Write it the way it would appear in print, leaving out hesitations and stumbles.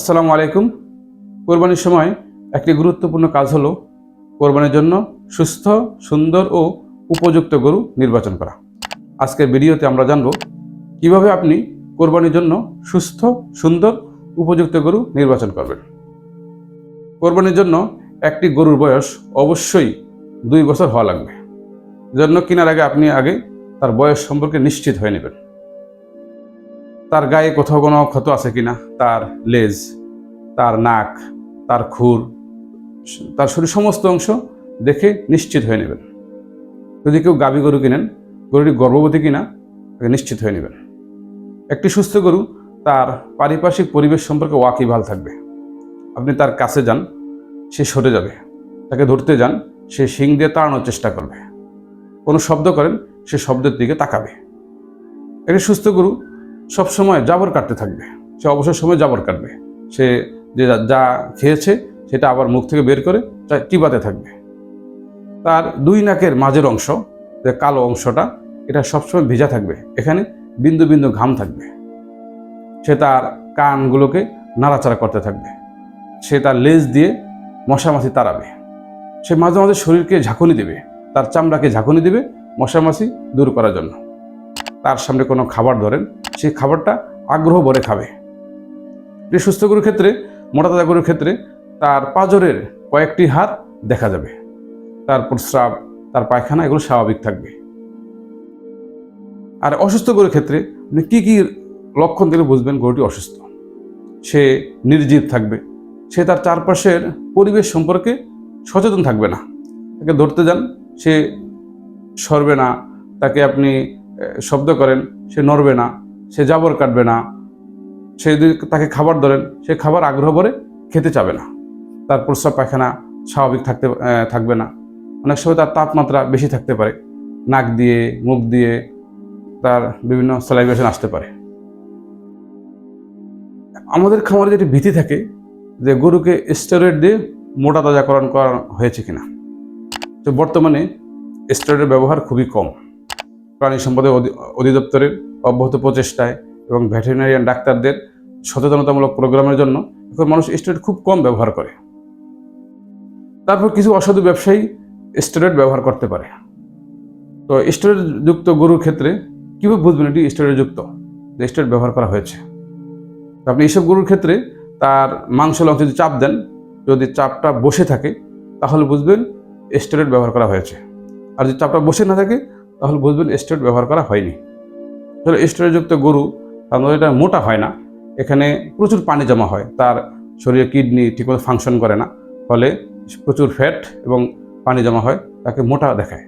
আসসালামু আলাইকুম। কোরবানির সময় একটি গুরুত্বপূর্ণ কাজ হলো কোরবানির জন্য সুস্থ, সুন্দর ও উপযুক্ত গরু নির্বাচন করা। আজকের ভিডিওতে আমরা জানব কিভাবে আপনি কোরবানির জন্য সুস্থ, সুন্দর, উপযুক্ত গরু নির্বাচন করবেন। কোরবানির জন্য একটি গরুর বয়স অবশ্যই 2 বছর হওয়া লাগবে। জন্য কেনার আগে আপনি তার বয়স সম্পর্কে নিশ্চিত হয়ে নেবেন। তার গায়ে কোথাও কোনো ক্ষত আছে কিনা, তার লেজ, তার নাক, তার খুর, তার শরীর সমস্ত অংশ দেখে নিশ্চিত হয়ে নেবেন। যদি কেউ গাভী গরু কিনেন, গরুটি গর্ভবতী কিনা নিশ্চিত হয়ে নেবেন। একটি সুস্থ গরু তার পারিপার্শ্বিক পরিবেশ সম্পর্কে ওয়াকিবহাল থাকবে। আপনি তার কাছে যান, সে সরে যাবে। তাকে ধরতে যান, সে শিং দিয়ে তাড়ানোর চেষ্টা করবে। কোনো শব্দ করেন, সে শব্দের দিকে তাকাবে। একটি সুস্থ গরু সবসময় জাবর কাটতে থাকবে। সে অবসর সময় জাবর কাটবে। সে যা খেয়েছে সেটা আবার মুখ থেকে বের করে চিবাতে থাকবে। তার 2 নাকের মাঝের অংশ, যে কালো অংশটা, এটা সবসময় ভেজা থাকবে। এখানে বিন্দু বিন্দু ঘাম থাকবে। সে তার কানগুলোকে নাড়াচাড়া করতে থাকবে। সে তার লেজ দিয়ে মশামাছি তাড়াবে। সে মাঝে মাঝে শরীরকে ঝাঁকুনি দেবে, তার চামড়াকে ঝাঁকুনি দেবে মশামাছি দূর করার জন্য। তার সামনে কোনো খাবার ধরেন, সেই খাবারটা আগ্রহ ভরে খাবে। এই সুস্থ গরুর ক্ষেত্রে, মোটা তাজা গরুর ক্ষেত্রে তার পাঁজরের কয়েকটি হাড় দেখা যাবে। তার প্রস্রাব, তার পায়খানা এগুলো স্বাভাবিক থাকবে। আর অসুস্থ গরুর ক্ষেত্রে আপনি কী কী লক্ষণ থেকে বুঝবেন গরুটি অসুস্থ? সে নির্জীব থাকবে। সে তার চারপাশের পরিবেশ সম্পর্কে সচেতন থাকবে না। তাকে ধরতে যান, সে সরবে না। তাকে আপনি শব্দ করেন, সে নড়বে না। সে জাবর কাটবে না। সে যদি তাকে খাবার ধরেন, সে খাবার আগ্রহ ভরে খেতে চাবে না। তার প্রস্রাব পায়খানা স্বাভাবিক থাকবে না। অনেক সময় তার তাপমাত্রা বেশি থাকতে পারে। নাক দিয়ে, মুখ দিয়ে তার বিভিন্ন স্যালাইভেশন আসতে পারে। আমাদের খামারে যেটি ভীতি থাকে যে গরুকে স্টেরয়েড দিয়ে মোটা তাজাকরণ করা হয়েছে কিনা। তো বর্তমানে স্টেরয়েডের ব্যবহার খুবই কম। প্রাণী সম্পদ অধিদপ্তরের অব্যাহত প্রচেষ্টায় এবং ভেটেরিনারিয়ান ডাক্তারদের সচেতনতামূলক প্রোগ্রামের জন্য এখন মানুষ স্টেরয়েড খুব কম ব্যবহার করে। তারপর কিছু অসাধু ব্যবসায়ী স্টেরয়েড ব্যবহার করতে পারে। তো স্টেরয়েড যুক্ত গরুর ক্ষেত্রে কীভাবে বুঝবেন এটি স্টেরয়েড যুক্ত, যে স্টেরয়েড ব্যবহার করা হয়েছে? আপনি এইসব গরুর ক্ষেত্রে তার মাংসল অংশে যদি চাপ দেন, যদি চাপটা বসে থাকে তাহলে বুঝবেন স্টেরয়েড ব্যবহার করা হয়েছে। আর যদি চাপটা বসে না থাকে তাহলে বুঝবেন স্টেরয়েড ব্যবহার করা হয়নি। তাহলে স্টেরয়েডযুক্ত গরু সাধারণত এটা মোটা হয় না। এখানে প্রচুর পানি জমা হয়। তার শরীরে কিডনি ঠিকমতো ফাংশন করে না, ফলে প্রচুর ফ্যাট এবং পানি জমা হয়, তাকে মোটা দেখায়।